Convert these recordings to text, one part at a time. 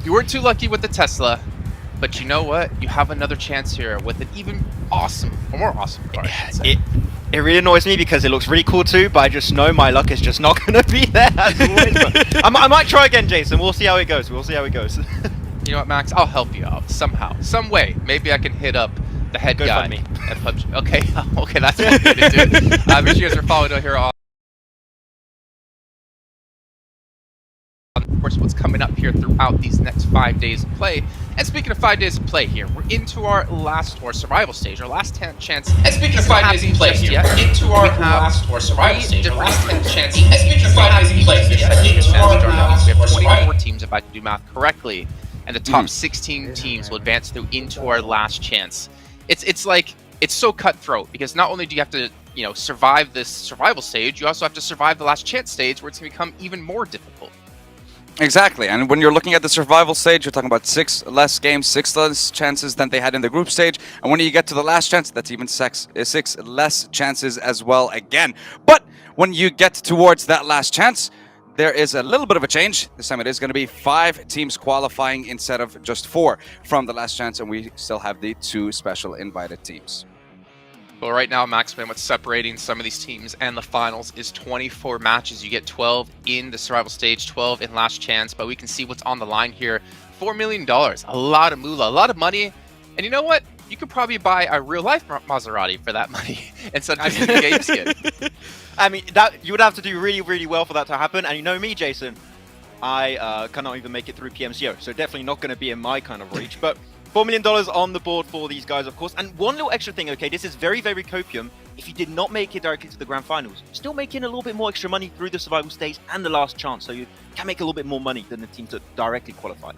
You weren't too lucky with the Tesla, but you know what? You have another chance here with an even awesome, or more awesome car, I should say. It really annoys me because it looks really cool too, but I just know my luck is just not going to be there as always. But I might try again, Jason. We'll see how it goes. We'll see how it goes. You know what, Max? I'll help you out somehow, some way. Maybe I can hit up the head guy at PUBG. Okay, okay, that's what we're going to do. Make sure you guys are following here on. Of course, what's coming up here throughout these next 5 days of play. And speaking of 5 days of play here, we're into our last or survival stage, our last chance. And speaking of 5 days of play here, we're into our last or survival stage, our last chance. And speaking of 5 days of play here, we have 24 teams, if I can do math correctly, and the top 16 teams will advance through into our last chance. It's like, it's so cutthroat because not only do you have to, you know, survive this survival stage, you also have to survive the last chance stage where it's going to become even more difficult. Exactly, and when you're looking at the survival stage, you're talking about 6 less games, 6 less chances than they had in the group stage, and when you get to the last chance, that's even 6 less chances as well again. But when you get towards that last chance, there is a little bit of a change. This time it is going to be 5 teams qualifying instead of just 4 from the last chance, and we still have the 2 special invited teams. Well, right now, Max, what's separating some of these teams and the finals is 24 matches. You get 12 in the survival stage, 12 in last chance, but we can see what's on the line here. $4 million, a lot of moolah, a lot of money. And you know what? You could probably buy a real-life Maserati for that money instead of just the game skin. I mean, that you would have to do really, really well for that to happen. And you know me, Jason, I cannot even make it through PMCO, so definitely not going to be in my kind of reach. But $4 million on the board for these guys, of course. And one little extra thing, okay, this is very, very copium. If you did not make it directly to the grand finals, still making a little bit more extra money through the survival stage and the last chance. So you can make a little bit more money than the teams that directly qualify.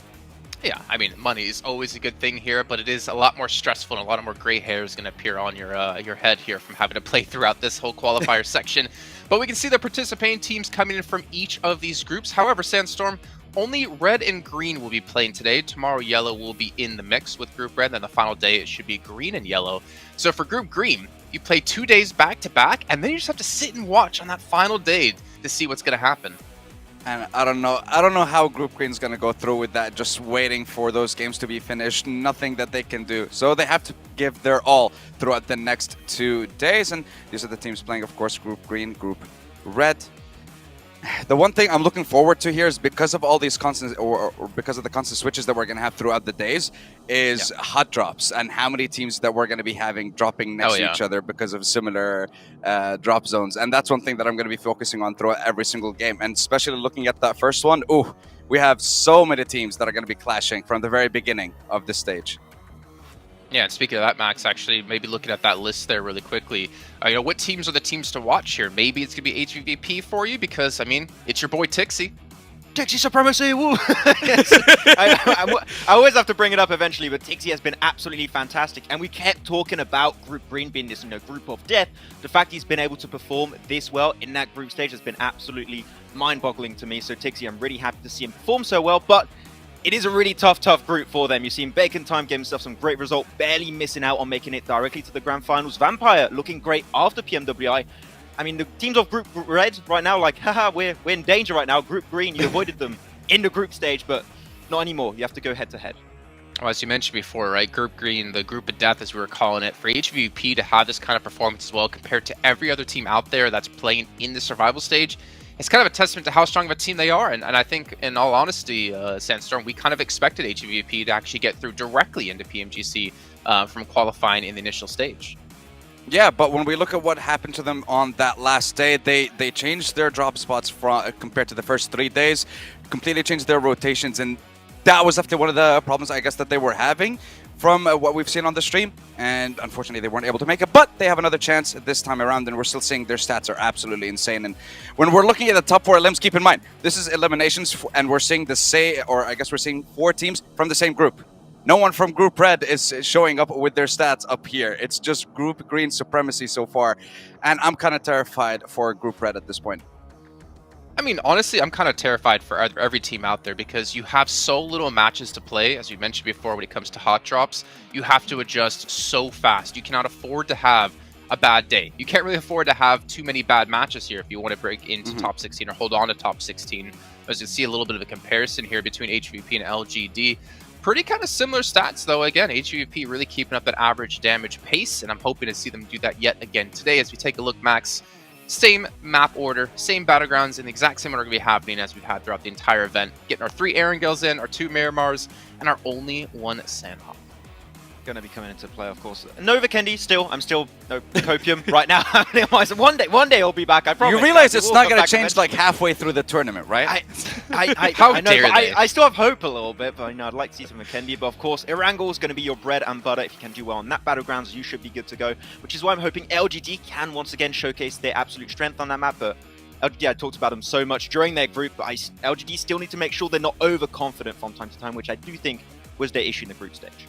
Yeah, I mean, money is always a good thing here, but it is a lot more stressful and a lot of more gray hairs going to appear on your head here from having to play throughout this whole qualifier section. But we can see the participating teams coming in from each of these groups. However, Sandstorm, only red and green will be playing today. Tomorrow, yellow will be in the mix with Group Red. Then the final day, it should be green and yellow. So for Group Green, you play 2 days back-to-back, and then you just have to sit and watch on that final day to see what's going to happen. And I don't know how Group Green's going to go through with that, just waiting for those games to be finished. Nothing that they can do. So they have to give their all throughout the next 2 days. And these are the teams playing, of course, Group Green, Group Red. The one thing I'm looking forward to here is because of all these constant, or because of the constant switches that we're going to have throughout the days, is hot drops and how many teams that we're going to be having dropping next to each other because of similar drop zones. And that's one thing that I'm going to be focusing on throughout every single game. And especially looking at that first one, ooh, we have so many teams that are going to be clashing from the very beginning of this stage. Yeah, and speaking of that, Max, actually, maybe looking at that list there really quickly, you know, what teams are the teams to watch here? Maybe it's going to be HVVP for you because, I mean, it's your boy Tixie. Tixie Supremacy, woo! Yes. I always have to bring it up eventually, but Tixie has been absolutely fantastic. And we kept talking about Group Green being this, you know, group of death. The fact he's been able to perform this well in that group stage has been absolutely mind-boggling to me. So Tixie, I'm really happy to see him perform so well, but it is a really tough group for them. You've seen Bacon Time give himself some great result, barely missing out on making it directly to the grand finals. Vampire looking great after PMWI. I mean, the teams of Group Red right now, like, haha, we're in danger right now. Group Green, you avoided them in the group stage, but not anymore. You have to go head-to-head. Well, as you mentioned before, right, Group Green, the group of death, as we were calling it, for HVP to have this kind of performance as well compared to every other team out there that's playing in the survival stage, it's kind of a testament to how strong of a team they are. And I think, in all honesty, Sandstorm, we kind of expected HVP to actually get through directly into PMGC from qualifying in the initial stage. Yeah, but when we look at what happened to them on that last day, they changed their drop spots compared to the first 3 days, completely changed their rotations, and that was after one of the problems, I guess, that they were having from what we've seen on the stream. And unfortunately, they weren't able to make it, but they have another chance this time around, and we're still seeing their stats are absolutely insane. And when we're looking at the top 4 elims, keep in mind, this is eliminations, and we're seeing the same, or I guess we're seeing 4 teams from the same group. No one from Group Red is showing up with their stats up here. It's just Group Green supremacy so far, and I'm kind of terrified for Group Red at this point. I mean, honestly, I'm kind of terrified for every team out there because you have so little matches to play. As you mentioned before, when it comes to hot drops, you have to adjust so fast. You cannot afford to have a bad day. You can't really afford to have too many bad matches here if you want to break into top 16 or hold on to top 16. As you see a little bit of a comparison here between HVP and LGD. Pretty kind of similar stats, though. Again, HVP really keeping up that average damage pace, and I'm hoping to see them do that yet again today. As we take a look, Max, same map order, same battlegrounds, and the exact same order going to be happening as we've had throughout the entire event. Getting our 3 Erangels in, our 2 Miramars, and our only 1 Sandhawk. Going to be coming into play, of course. No Vikendi, still. I'm still no Copium right now. one day he'll be back. I promise. You realize it's not going to change like halfway through the tournament, right? How I know, dare but they? I still have hope a little bit, but I'd like to see some Vikendi. But of course, Erangel is going to be your bread and butter. If you can do well on that battlegrounds, you should be good to go. Which is why I'm hoping LGD can once again showcase their absolute strength on that map. But LGD, I talked about them so much during their group, but LGD still need to make sure they're not overconfident from time to time, which I do think was their issue in the group stage.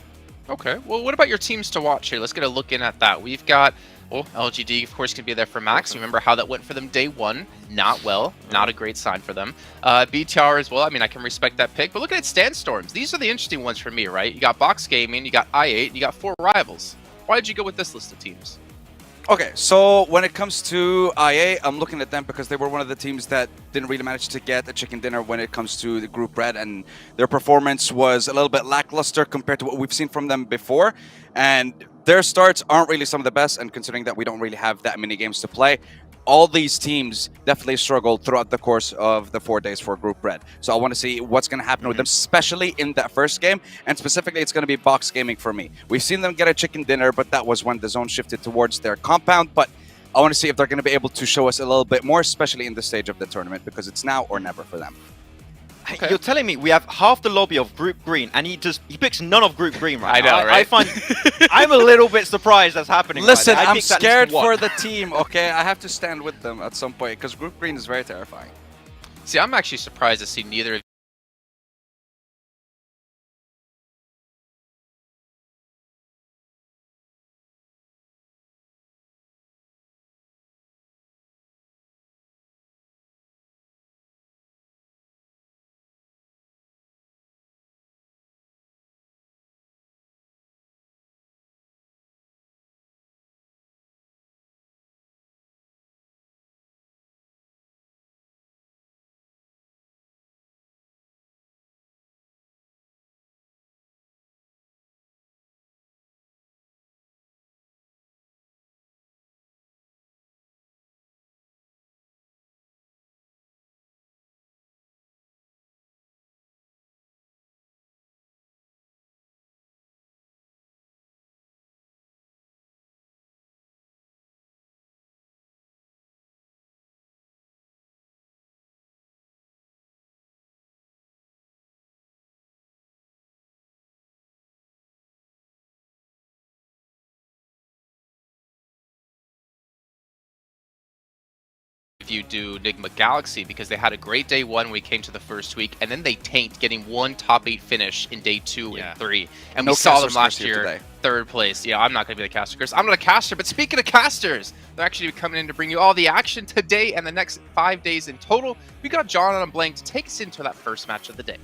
Okay, well, what about your teams to watch here? Let's get a look in at that. We've got, well, LGD, of course, can be there for Max. Remember how that went for them day 1? Not well. Not a great sign for them. BTR as well. I mean, I can respect that pick. But look at Sandstorms. These are the interesting ones for me, right? You got Box Gaming, you got I8, you got 4 Rivals. Why did you go with this list of teams? Okay, so when it comes to IA, I'm looking at them because they were one of the teams that didn't really manage to get a chicken dinner when it comes to the group red, and their performance was a little bit lackluster compared to what we've seen from them before. And their starts aren't really some of the best, and considering that we don't really have that many games to play, all these teams definitely struggled throughout the course of the 4 days for Group Red. So I want to see what's going to happen with them, especially in that first game. And specifically, it's going to be Box Gaming for me. We've seen them get a chicken dinner, but that was when the zone shifted towards their compound. But I want to see if they're going to be able to show us a little bit more, especially in this stage of the tournament, because it's now or never for them. Okay. You're telling me we have half the lobby of Group Green, and he picks none of Group Green right now. I know, right? I find I'm a little bit surprised that's happening. Listen, right now. I'm scared for the team, okay? I have to stand with them at some point, because Group Green is very terrifying. See, I'm actually surprised to see neither of you do Enigma Galaxy, because they had a great day 1 when we came to the first week, and then they tanked, getting 1 top 8 finish in day 2 and 3. And No we saw them casters last here year, today. 3rd place. Yeah, I'm not going to be the caster curse. I'm not a caster, but speaking of casters, they're actually coming in to bring you all the action today and the next 5 days in total. We got John and Blank to take us into that first match of the day.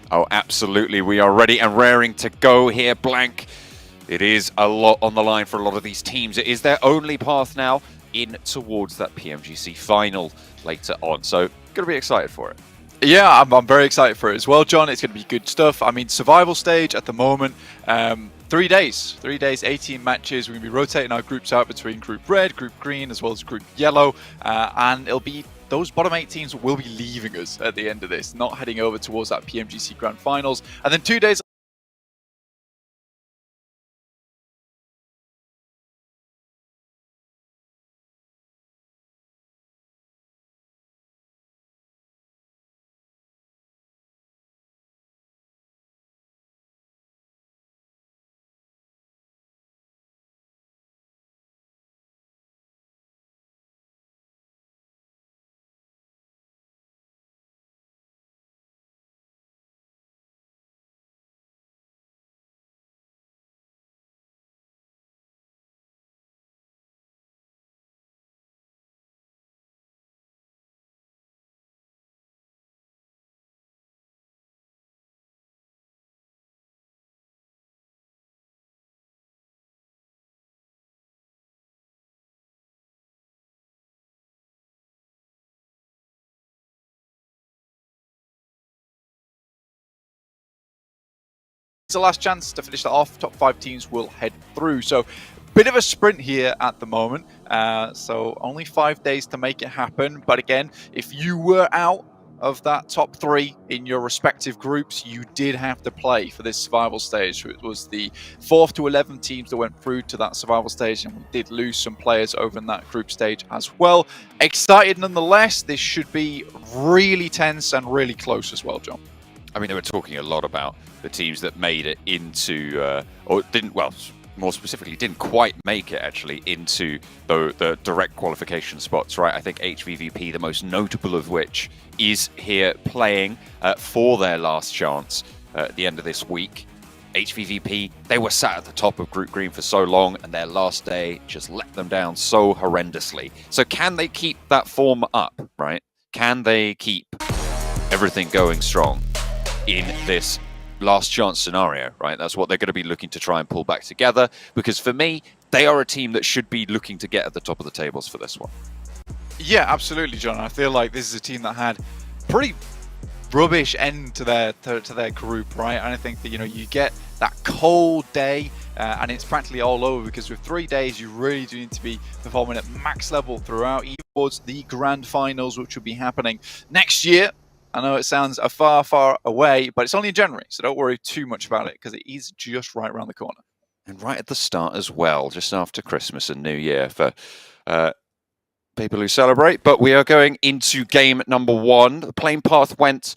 Oh, absolutely. We are ready and raring to go here, Blank. It is a lot on the line for a lot of these teams. It is their only path now in towards that PMGC final later on. So, going to be excited for it. Yeah, I'm very excited for it as well, John. It's going to be good stuff. I mean, survival stage at the moment, 3 days, 18 matches. We're going to be rotating our groups out between Group Red, Group Green, as well as Group Yellow. And it'll be those bottom 8 teams will be leaving us at the end of this, not heading over towards that PMGC Grand Finals. And then 2 days it's a last chance to finish that off. Top 5 teams will head through. So bit of a sprint here at the moment. So only 5 days to make it happen. But again, if you were out of that top 3 in your respective groups, you did have to play for this survival stage. It was the 4th to 11 teams that went through to that survival stage, and we did lose some players over in that group stage as well. Excited nonetheless. This should be really tense and really close as well, John. I mean, they were talking a lot about the teams that made it into, or didn't, well, more specifically, didn't quite make it actually into the direct qualification spots, right? I think HVVP, the most notable of which, is here playing for their last chance at the end of this week. HVVP, they were sat at the top of Group Green for so long, and their last day just let them down so horrendously. So can they keep that form up, right? Can they keep everything going strong in this last chance scenario, right? That's what they're going to be looking to try and pull back together, because for me, they are a team that should be looking to get at the top of the tables for this one. Yeah, absolutely, John. I feel like this is a team that had pretty rubbish end to their group, right? And I think that, you know, you get that cold day and it's practically all over, because with 3 days you really do need to be performing at max level throughout, even towards the grand finals, which will be happening next year. I know it sounds a far away, but it's only in January, so don't worry too much about it, because it is just right around the corner. And right at the start as well, just after Christmas and New Year for people who celebrate. But we are going into game number 1. The plane path went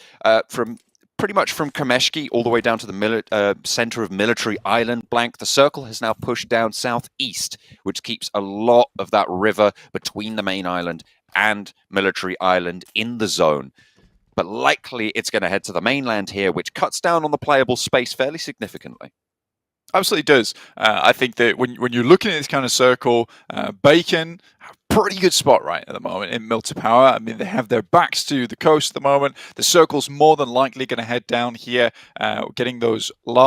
from pretty much from Kameshki all the way down to the center of Military Island. Blank. The circle has now pushed down southeast, which keeps a lot of that river between the main island and Military Island in the zone. But likely it's going to head to the mainland here, which cuts down on the playable space fairly significantly. Absolutely does. I think that when you're looking at this kind of circle, Bacon, pretty good spot right at the moment in Milta Power. I mean, they have their backs to the coast at the moment. The circle's more than likely going to head down here, getting those large